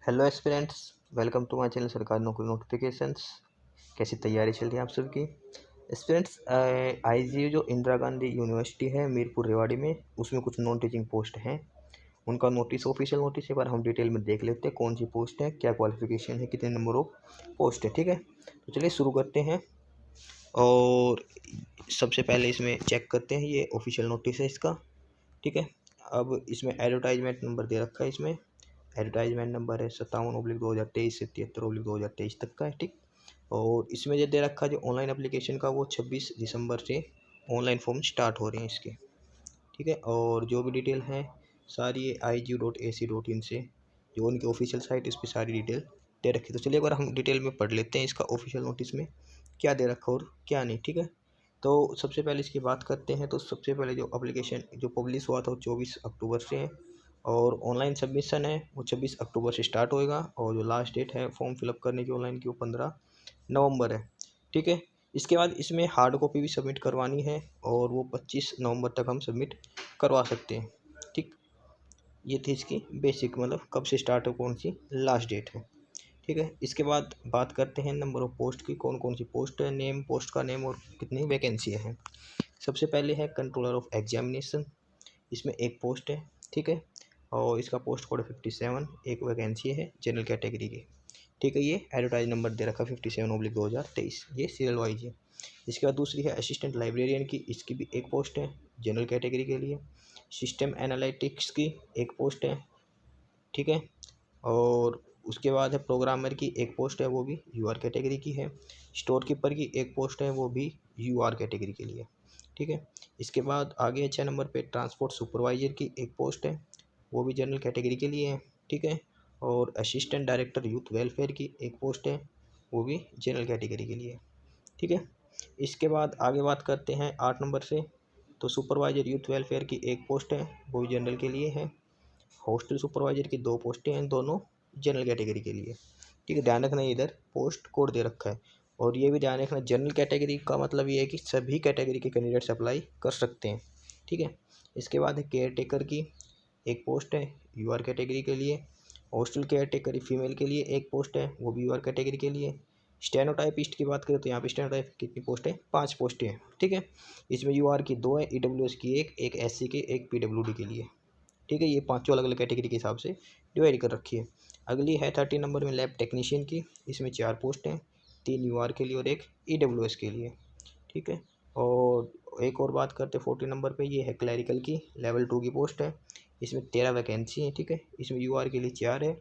Hello aspirants, welcome to my channel Sarkari Naukri notifications. कैसी तैयारी चल रही है आप सबकी एस्पिरेंट्स? आईजीयू जो इंदिरा गांधी यूनिवर्सिटी है मीरपुर रेवाड़ी में, उसमें कुछ नॉन टीचिंग पोस्ट हैं। उनका नोटिस, ऑफिशियल नोटिस, एक बार हम डिटेल में देख लेते हैं कौन सी पोस्ट है, क्या क्वालिफिकेशन है, कितने नंबर ऑफ पोस्ट है। ठीक है, तो चलिए शुरू करते हैं। और सबसे पहले इसमें चेक करते हैं, ये ऑफिशियल नोटिस है इसका। ठीक है, अब इसमें एडवर्टाइजमेंट नंबर दे रखा है। इसमें एडवर्टाइजमेंट नंबर है 57/2023 से 73/2023 तक का है। ठीक, और इसमें जो दे रखा है जो ऑनलाइन एप्लीकेशन का, वो 26 दिसंबर से ऑनलाइन फॉर्म स्टार्ट हो रहे हैं इसके। ठीक है, और जो भी डिटेल है सारी IG.AC.in से, जो उनकी ऑफिशियल साइट, इस पर सारी डिटेल दे रखी है। तो चलिए एक बार हम डिटेल में पढ़ लेते हैं इसका ऑफिशियल नोटिस में क्या दे रखा और क्या नहीं। ठीक है, तो सबसे पहले इसकी बात करते हैं। तो सबसे पहले जो एप्लीकेशन जो पब्लिश हुआ था वो 24 अक्टूबर से है, और ऑनलाइन सबमिशन है वो 26 अक्टूबर से स्टार्ट होएगा, और जो लास्ट डेट है फॉर्म फिलअप करने की ऑनलाइन की वो 15 नवंबर है। ठीक है, इसके बाद इसमें हार्ड कॉपी भी सबमिट करवानी है, और वो 25 नवंबर तक हम सबमिट करवा सकते हैं। ठीक, ये थी इसकी बेसिक, मतलब कब से स्टार्ट हो, कौन सी लास्ट डेट है। ठीक है, इसके बाद बात करते हैं नंबर ऑफ पोस्ट की, कौन कौन सी पोस्ट है, नेम, पोस्ट का नेम और कितनी वैकेंसी है। सबसे पहले है कंट्रोलर ऑफ एग्जामिनेशन, इसमें एक पोस्ट है। ठीक है, और इसका पोस्ट कोड 57, एक वैकेंसी है जनरल कैटेगरी की। ठीक है, ये एडवर्टाइज नंबर दे रखा 57/2023, ये सीरियल वाइज है। इसके बाद दूसरी है असिस्टेंट लाइब्रेरियन की, इसकी भी एक पोस्ट है जनरल कैटेगरी के लिए। सिस्टम एनालिटिक्स की एक पोस्ट है। ठीक है, और उसके बाद है प्रोग्रामर की एक पोस्ट है, वो भी UR कैटेगरी की है। स्टोर कीपर की एक पोस्ट है, वो भी UR कैटेगरी के लिए। ठीक है, इसके बाद आगे 6 नंबर पे ट्रांसपोर्ट सुपरवाइजर की एक पोस्ट है, वो भी जनरल कैटेगरी के लिए है। ठीक है, और असिस्टेंट डायरेक्टर यूथ वेलफेयर की एक पोस्ट है, वो भी जनरल कैटेगरी के लिए। ठीक है, इसके बाद आगे बात करते हैं 8 नंबर से। तो सुपरवाइजर यूथ वेलफेयर की एक पोस्ट है, वो भी जनरल के लिए है। हॉस्टल सुपरवाइजर की 2 पोस्टें हैं, दोनों जनरल कैटेगरी के लिए। ठीक है, ध्यान रखना इधर पोस्ट कोड दे रखा है, और ये भी ध्यान रखना जनरल कैटेगरी का मतलब ये है कि सभी कैटेगरी के कैंडिडेट्स अप्लाई कर सकते हैं। ठीक है, इसके बाद है केयर टेकर की एक पोस्ट है, UR कैटेगरी के लिए। हॉस्टल केयर टेकर फीमेल के लिए एक पोस्ट है, वो भी UR कैटेगरी के लिए। स्टेनोटाइपिस्ट की बात करें तो यहाँ पे स्टेनोटाइप कितनी पोस्ट है, 5 पोस्टें हैं। ठीक है, इसमें UR की 2 है, EWS की एक SC की एक PWD के लिए। ठीक है, ये पांचों अलग अलग कैटेगरी के हिसाब से डिवाइड कर रखी है। अगली है 30 नंबर में लैब टेक्नीशियन की, इसमें 4 पोस्ट हैं, 3 UR के लिए और एक EWS के लिए। ठीक है, और एक और बात करते हैं 40 नंबर पे, ये है क्लैरिकल की लेवल 2 की पोस्ट है, इसमें 13 वैकेंसी है। ठीक है, इसमें UR के लिए 4 है,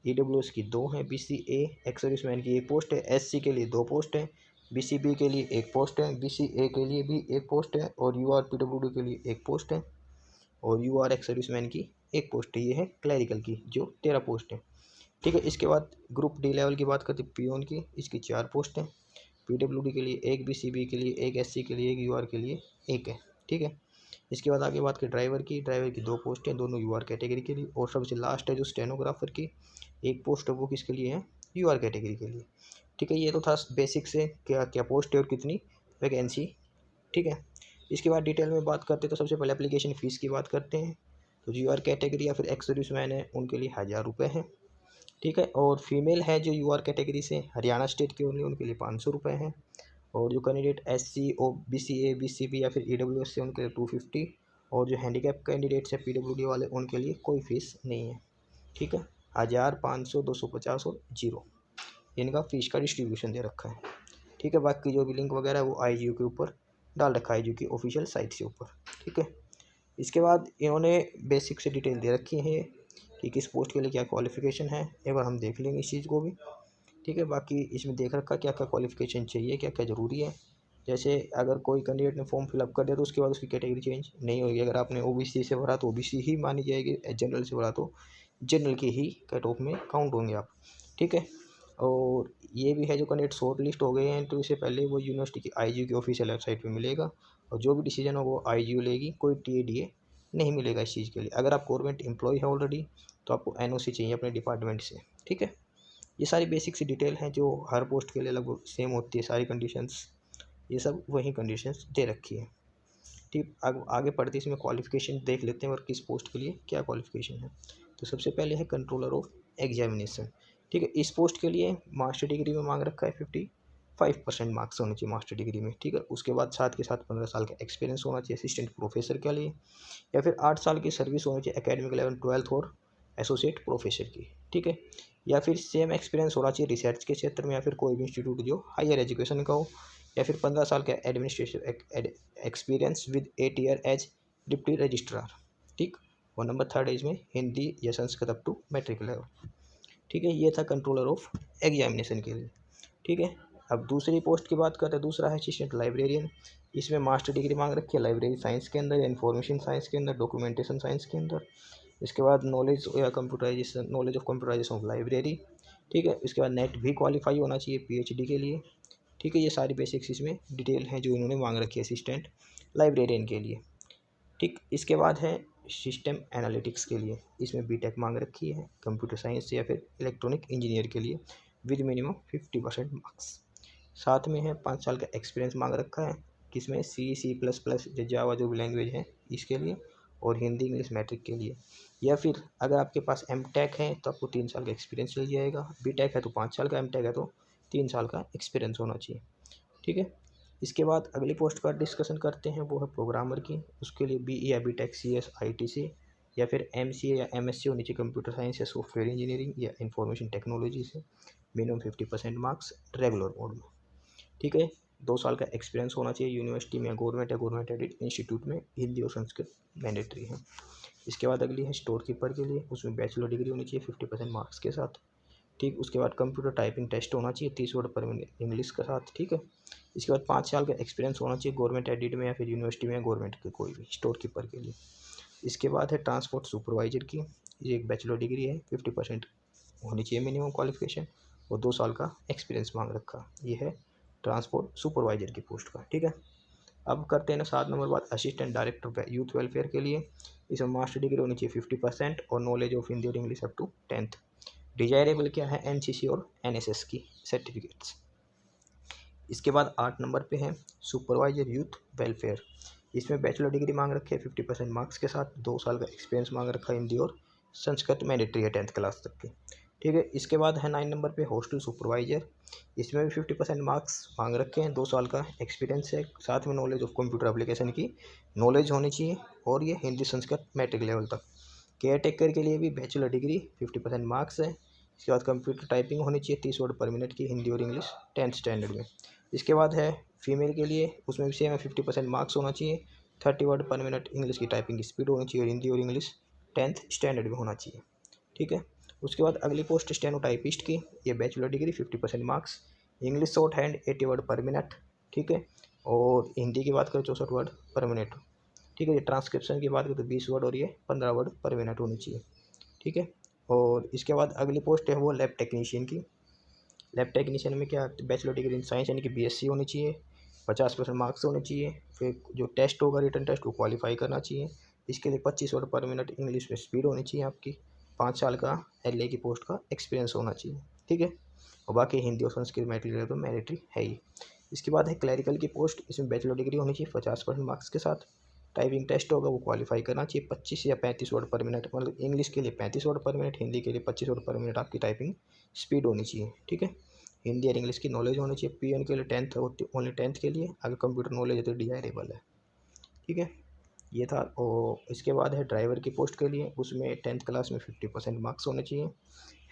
EWS की 2 है, BCA एक्स सर्विसमैन की एक पोस्ट है, SC के लिए 2 पोस्ट है, BCB के लिए एक पोस्ट है, BCA के लिए भी एक पोस्ट है, और UR PWD के लिए एक पोस्ट है, और UR एक्स सर्विसमैन की एक पोस्ट है। ये है क्लैरिकल की जो 13 पोस्ट है। ठीक है, इसके बाद ग्रुप D लेवल की बात करते हैं पियोन की, इसकी 4 पोस्ट है, PWD के लिए एक, BCB के लिए एक, SC के लिए एक, UR के लिए एक है। ठीक है, इसके बाद आगे बात करें ड्राइवर की 2 पोस्ट हैं, दोनों UR कैटेगरी के लिए। और सबसे लास्ट है जो स्टेनोग्राफर की एक पोस्ट है, वो किसके लिए है, UR कैटेगरी के लिए। ठीक है, ये तो था बेसिक से क्या क्या पोस्ट है और कितनी वैकेंसी। ठीक है, इसके बाद डिटेल में बात करते हैं। तो सबसे पहले एप्लीकेशन फ़ीस की बात करते हैं। तो जो UR कैटेगरी या फिर एक्स सर्विसमैन है उनके लिए 1000 रुपये है। ठीक है, और फीमेल है जो UR कैटेगरी से हरियाणा स्टेट की ओनली, उनके लिए 500 रुपये हैं। और जो कैंडिडेट SC और BCA BCB या फिर EWS से, उनके लिए 250। और जो हैंडीकैप कैंडिडेट्स हैं PWD वाले, उनके लिए कोई फ़ीस नहीं है। ठीक है, 1000, 500, 250 और 0, इनका फ़ीस का डिस्ट्रीब्यूशन दे रखा है। ठीक है, बाकी जो भी लिंक वगैरह है वो IGU के ऊपर डाल रखा है, IGU की ऑफिशियल साइट के ऊपर। ठीक है, इसके बाद इन्होंने बेसिक से डिटेल दे रखी है कि किस पोस्ट के लिए क्या क्वालिफ़िकेशन है, एक बार हम देख लेंगे इस चीज़ को भी। ठीक है, बाकी इसमें देख रखा क्या क्या क्वालिफ़िकेशन चाहिए, क्या क्या ज़रूरी है। जैसे अगर कोई कैंडिडेट ने फॉर्म फिलअप कर दिया तो उसके बाद उसकी कैटेगरी चेंज नहीं होगी। अगर आपने OBC से भरा तो OBC ही मानी जाएगी, जनरल से भरा तो जनरल की ही कट ऑफ में काउंट होंगे आप। ठीक है, और ये भी है जो कैंडिडेट शॉर्ट लिस्ट हो गए हैं तो इससे पहले वो यूनिवर्सिटी की IGU की ऑफिशियल वेबसाइट पे मिलेगा, और जो भी डिसीजन हो वो IGU लेगी, कोई TADA नहीं मिलेगा इस चीज़ के लिए। अगर आप गवर्नमेंट एम्प्लॉय है ऑलरेडी तो आपको NOC चाहिए अपने डिपार्टमेंट से। ठीक है, ये सारी बेसिक सी डिटेल हैं जो हर पोस्ट के लिए लगभग सेम होती है, सारी कंडीशंस ये सब वही कंडीशंस दे रखी है। ठीक, आगे पढ़ते इसमें क्वालिफ़िकेशन देख लेते हैं और किस पोस्ट के लिए क्या क्वालिफ़िकेशन है। तो सबसे पहले है कंट्रोलर ऑफ एग्जामिनेशन। ठीक है, इस पोस्ट के लिए मास्टर डिग्री में मांग रखा है 55% मार्क्स होने चाहिए मास्टर डिग्री में। ठीक है, उसके बाद साथ के साथ 15 साल का एक्सपीरियंस होना चाहिए असिस्टेंट प्रोफेसर के लिए, या फिर 8 साल की सर्विस होनी चाहिए एकेडमिक लेवल 12th और एसोसिएट प्रोफेसर की। ठीक है, या फिर सेम एक्सपीरियंस होना चाहिए रिसर्च के क्षेत्र में या फिर कोई भी इंस्टीट्यूट जो हायर एजुकेशन का हो, या फिर 15 साल का administration experience with 8 year as deputy registrar. ठीक, और नंबर थर्ड है इसमें हिंदी या Sanskrit up to matric level. ठीक है, ये था कंट्रोलर ऑफ एग्जामिनेशन के लिए। ठीक है, अब दूसरी पोस्ट की बात करते हैं, दूसरा है असिस्टेंट लाइब्रेरियन। इसमें मास्टर डिग्री मांग रखी है लाइब्रेरी साइंस के अंदर या इन्फॉर्मेशन साइंस के अंदर, डॉक्यूमेंटेशन साइंस के अंदर। इसके बाद नॉलेज या computerisation, knowledge of computerisation of library. ठीक है, इसके बाद नेट भी क्वालिफाई होना चाहिए पीएचडी के लिए। ठीक है, ये सारी बेसिक्स इसमें डिटेल हैं जो इन्होंने मांग रखी है असिस्टेंट लाइब्रेरियन के लिए। ठीक, इसके बाद है सिस्टम एनालिटिक्स के लिए। इसमें बीटेक मांग रखी है कंप्यूटर साइंस या फिर इलेक्ट्रॉनिक इंजीनियर के लिए विद मिनिमम 50% मार्क्स। साथ में है 5 साल का एक्सपीरियंस मांग रखा है किसमें, सी++, जावा जो भी लैंग्वेज है इसके लिए, और हिंदी इंग्लिश मैट्रिक के लिए। या फिर अगर आपके पास एमटेक है तो आपको 3 साल का एक्सपीरियंस मिल जाएगा, बीटेक है तो 5 साल का, एमटेक है तो 3 साल का एक्सपीरियंस होना चाहिए। ठीक है, इसके बाद अगली पोस्ट का डिस्कशन करते हैं, वो है प्रोग्रामर की। उसके लिए बीई या बीटेक सीएस आईटीसी या फिर एमसीए या एमएससी होनी चाहिए कंप्यूटर साइंस या सॉफ्टवेयर इंजीनियरिंग या इंफॉर्मेशन टेक्नोलॉजी से, मिनिमम 50% मार्क्स रेगुलर मोड में। ठीक है, 2 साल का एक्सपीरियंस होना चाहिए यूनिवर्सिटी में, गवर्नमेंट एडेड इंस्टीट्यूट में, हिंदी और संस्कृत मैंडेटरी है। इसके बाद अगली है स्टोर कीपर के लिए। उसमें बैचलर डिग्री होनी चाहिए 50% मार्क्स के साथ। ठीक, उसके बाद कंप्यूटर टाइपिंग टेस्ट होना चाहिए 30 वर्ड पर मिनट इंग्लिश के साथ। ठीक है, इसके बाद 5 साल का एक्सपीरियंस होना चाहिए गवर्नमेंट एडिड में या फिर यूनिवर्सिटी में, गवर्नमेंट के कोई भी स्टोर कीपर के लिए। इसके बाद है ट्रांसपोर्ट सुपरवाइजर की। ये एक बैचलर डिग्री है, 50% होनी चाहिए मिनिमम क्वालिफिकेशन, और 2 साल का एक्सपीरियंस मांग रखा। ये है ट्रांसपोर्ट सुपरवाइजर की पोस्ट का। ठीक है, अब करते हैं ना 7 नंबर बाद असिस्टेंट डायरेक्टर यूथ वेलफेयर के लिए। इसमें मास्टर डिग्री होनी चाहिए 50% और नॉलेज ऑफ हिंदी और English up to 10th। Desirable क्या है, एनसीसी और एनएसएस की सर्टिफिकेट्स। इसके बाद 8 नंबर पे है सुपरवाइजर यूथ वेलफेयर। इसमें बैचलर डिग्री मांग रखी है 50% मार्क्स के साथ, 2 साल का एक्सपीरियंस मांग रखा है हिंदी और संस्कृत मैंडेटरी है 10th क्लास तक की। ठीक है, इसके बाद है 9 नंबर पे हॉस्टल सुपरवाइजर। इसमें भी 50% मार्क्स मांग रखे हैं, 2 साल का एक्सपीरियंस है, साथ में नॉलेज ऑफ कंप्यूटर एप्लीकेशन की नॉलेज होनी चाहिए, और ये हिंदी संस्कृत मैट्रिक लेवल तक। केयर टेकर के लिए भी बैचलर डिग्री 50% मार्क्स है। इसके बाद कंप्यूटर टाइपिंग होनी चाहिए 30 वर्ड पर मिनट की, हिंदी और इंग्लिश 10th स्टैंडर्ड में। इसके बाद है फीमेल के लिए, उसमें भी सेम है 50% मार्क्स होना चाहिए, 30 वर्ड पर मिनट इंग्लिश की टाइपिंग की स्पीड होनी चाहिए, और हिंदी और इंग्लिश 10th स्टैंडर्ड में होना चाहिए। ठीक है, उसके बाद अगली पोस्ट स्टेनोटाइपिस्ट की। ये bachelor degree 50% marks, English short hand 80 word पर मिनट। ठीक है, और हिंदी की बात करें 64 वर्ड पर मिनट। ठीक है, ये ट्रांसक्रिप्शन की बात करें तो 20 वर्ड और ये 15 वर्ड पर मिनट होनी चाहिए। ठीक है, और इसके बाद अगली पोस्ट है वो लैब टेक्नीशियन की। लैब टेक्नीशियन में क्या, बैचलर डिग्री इन साइंस यानी कि बीएससी होनी चाहिए, 50% मार्क्स होने चाहिए, फिर जो टेस्ट होगा रिटन टेस्ट वो क्वालिफाई करना चाहिए। इसके लिए 25 वर्ड पर मिनट इंग्लिश में स्पीड होनी चाहिए आपकी, 5 साल का एलए की पोस्ट का एक्सपीरियंस होना चाहिए। ठीक है, और बाकी हिंदी और संस्कृत मैट्रिक तो मैरिटरी है ही। इसके बाद है क्लैरिकल की पोस्ट। इसमें बैचलर डिग्री होनी चाहिए 50% मार्क्स के साथ, टाइपिंग टेस्ट होगा वो क्वालिफाई करना चाहिए, 25 या 35 वर्ड पर मिनट, मतलब इंग्लिश के लिए 35 वर्ड पर मिनट, हिंदी के लिए 25 वर्ड पर मिनट आपकी टाइपिंग स्पीड होनी चाहिए। ठीक है, हिंदी और इंग्लिश की नॉलेज होनी चाहिए। पीएन के लिए 10th होती, ओनली 10th के लिए, अगर कंप्यूटर नॉलेज है तो डिजायरेबल है। ठीक है, ये था। और इसके बाद है ड्राइवर की पोस्ट के लिए। उसमें 10th क्लास में 50% मार्क्स होने चाहिए,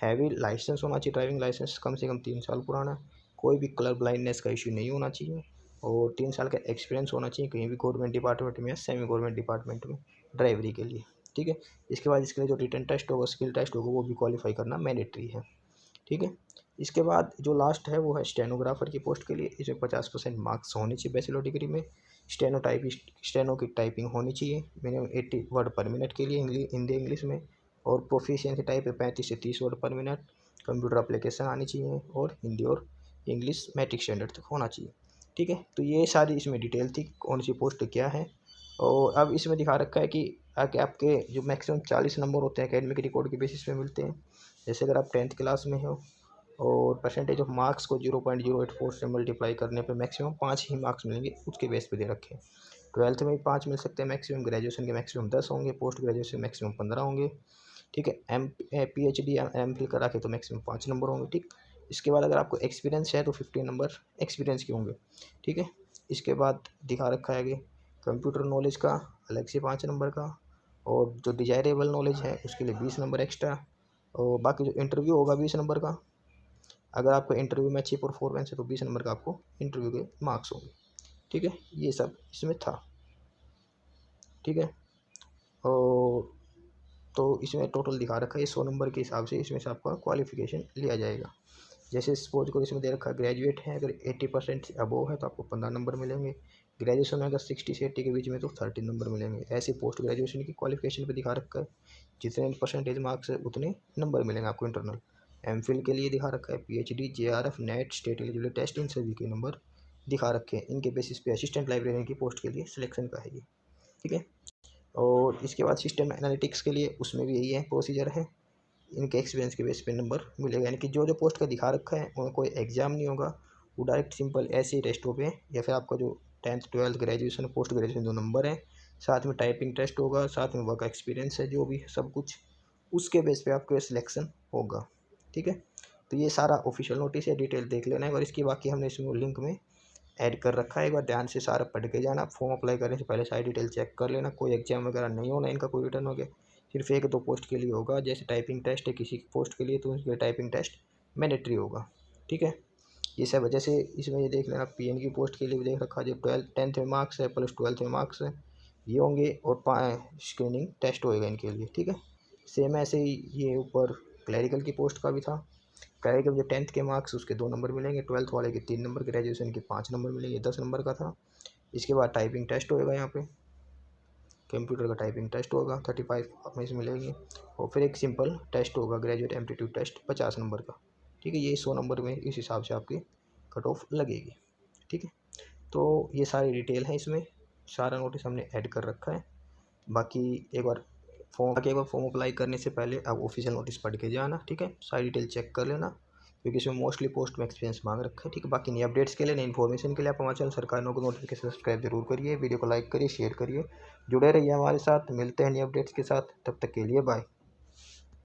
हैवी लाइसेंस होना चाहिए, ड्राइविंग लाइसेंस कम से कम 3 साल पुराना, कोई भी कलर ब्लाइंडनेस का इशू नहीं होना चाहिए, और 3 साल का एक्सपीरियंस होना चाहिए कहीं भी गवर्नमेंट डिपार्टमेंट में या सेमी गवर्नमेंट डिपार्टमेंट में ड्राइवरी के लिए। ठीक है, इसके बाद इसके लिए जो रिटन टेस्ट होगा, स्किल टेस्ट होगा, वो भी क्वालिफाई करना मैंडेटरी है। ठीक है, इसके बाद जो लास्ट है वो है स्टेनोग्राफर की पोस्ट के लिए। इसमें 50% मार्क्स होने चाहिए बैचलर डिग्री में, स्टेनो की टाइपिंग होनी चाहिए मिनिमम 80 वर्ड पर मिनट के लिए हिंदी इंग्लिश में, और प्रोफिशिएंसी टाइप है 35 से 30 वर्ड पर मिनट, कंप्यूटर एप्लीकेशन आनी चाहिए, और हिंदी और इंग्लिश मैट्रिक स्टैंडर्ड तक होना चाहिए। ठीक है, तो ये सारी इसमें डिटेल थी कौन सी पोस्ट क्या है। और अब इसमें दिखा रखा है कि आगे आपके जो मैक्सिमम 40 नंबर होते हैं एकेडमिक रिकॉर्ड के बेसिस पे मिलते हैं। जैसे अगर आप 10th क्लास में हो और परसेंटेज ऑफ मार्क्स को 0.084 से मल्टीप्लाई करने पे मैक्सिमम 5 ही मार्क्स मिलेंगे, उसके बेस पे दे रखे हैं। 12th में भी 5 मिल सकते हैं मैक्सिमम, ग्रेजुएशन के मैक्सिमम 10 होंगे, पोस्ट ग्रेजुएशन मैक्सिमम 15 होंगे, ठीक है। PhD या MPhil करा के तो मैक्सिमम 5 नंबर होंगे, ठीक। इसके बाद अगर आपको एक्सपीरियंस है तो 15 नंबर एक्सपीरियंस के होंगे, ठीक है। इसके बाद दिखा रखा है आगे कंप्यूटर नॉलेज का अलग से 5 नंबर का, और जो डिजायरेबल नॉलेज है उसके लिए 20 नंबर एक्स्ट्रा, और बाकी जो इंटरव्यू होगा 20 नंबर का। अगर आपको इंटरव्यू में अच्छी परफॉर्मेंस है तो 20 नंबर का आपको इंटरव्यू के मार्क्स होंगे, ठीक है। ये सब इसमें था, ठीक है। और तो इसमें टोटल दिखा रखा है 100 नंबर के हिसाब से इसमें से आपका क्वालिफिकेशन लिया जाएगा। जैसे सपोज करो इसमें दे रखा है ग्रेजुएट है, अगर 80% से अबोव है तो आपको 15 नंबर मिलेंगे। ग्रेजुएशन में अगर 60 से 80 के बीच में तो 13 नंबर मिलेंगे। ऐसे पोस्ट ग्रेजुएशन की क्वालिफिकेशन पे दिखा रखा है, जितने परसेंटेज मार्क्स है उतने नंबर मिलेंगे आपको इंटरनल। एमफिल के लिए दिखा रखा है PhD, JRF, net, state eligibility test, इन सभी के नंबर दिखा रखे हैं। इनके बेसिस पे असिस्टेंट लाइब्रेरियन की पोस्ट के लिए सिलेक्शन का है ये, ठीक है। और इसके बाद सिस्टम एनालिटिक्स के लिए उसमें भी यही है प्रोसीजर है, इनके एक्सपीरियंस के बेस पे नंबर मिलेगा। यानी कि जो जो पोस्ट का दिखा रखा है उनका कोई एग्जाम नहीं होगा, वो डायरेक्ट सिंपल ऐसे ही टेस्टों पे, या फिर आपका जो 10th 12th graduation post graduation जो नंबर है, साथ में टाइपिंग टेस्ट होगा, साथ में वर्क एक्सपीरियंस है जो भी सब कुछ, उसके बेस पे आपका सिलेक्शन होगा, ठीक है। तो ये सारा ऑफिशियल नोटिस है, डिटेल देख लेना है। और इसकी बाकी हमने इसमें लिंक में ऐड कर रखा है, एक बार ध्यान से सारा पढ़ के जाना। फॉर्म अप्लाई करने से पहले सारी डिटेल चेक कर लेना, कोई एग्जाम वगैरह नहीं होना इनका, कोई रिटर्न हो गया, सिर्फ 1-2 पोस्ट के लिए होगा। जैसे टाइपिंग टेस्ट है किसी पोस्ट के लिए तो उसके टाइपिंग टेस्ट मैंडेटरी होगा, ठीक है। ये सब जैसे इसमें ये देख लेना, PN की पोस्ट के लिए भी देख रखा है, जो 10th में मार्क्स है प्लस 12th में मार्क्स है ये होंगे, और स्क्रीनिंग टेस्ट होएगा इनके लिए, ठीक है। सेम ऐसे ही ये ऊपर क्लैरिकल की पोस्ट का भी था। क्लैरिकल जो 10th के मार्क्स उसके 2 नंबर मिलेंगे, 12th वाले के 3 नंबर, ग्रेजुएशन के 5 नंबर मिलेंगे, 10 नंबर का था। इसके बाद टाइपिंग टेस्ट होएगा, यहाँ पे कंप्यूटर का टाइपिंग टेस्ट होगा 35 में से मिलेंगे, और फिर एक सिंपल टेस्ट होगा ग्रेजुएट एप्टीट्यूड टेस्ट 50 नंबर का, ठीक है। ये 100 नंबर में इस हिसाब से आपकी कट ऑफ लगेगी, ठीक है। तो ये सारी डिटेल है इसमें, सारा नोटिस हमने ऐड कर रखा है। बाकी एक बार फॉर्म अप्लाई करने से पहले आप ऑफिशियल नोटिस पढ़ के जाना, ठीक है। सारी डिटेल चेक कर लेना, क्योंकि इसमें मोस्टली पोस्ट में एक्सपीरियंस मांग रखा है, ठीक है। बाकी नई अपडेट्स के लिए, नई इन्फॉर्मेशन के लिए आप हमारे चैनल सरकारी नौकरी नोटिफिकेशन सब्सक्राइब जरूर करिए, वीडियो को लाइक करिए, शेयर करिए, जुड़े रहिए हमारे साथ। मिलते हैं नई अपडेट्स के साथ, तब तक के लिए बाय।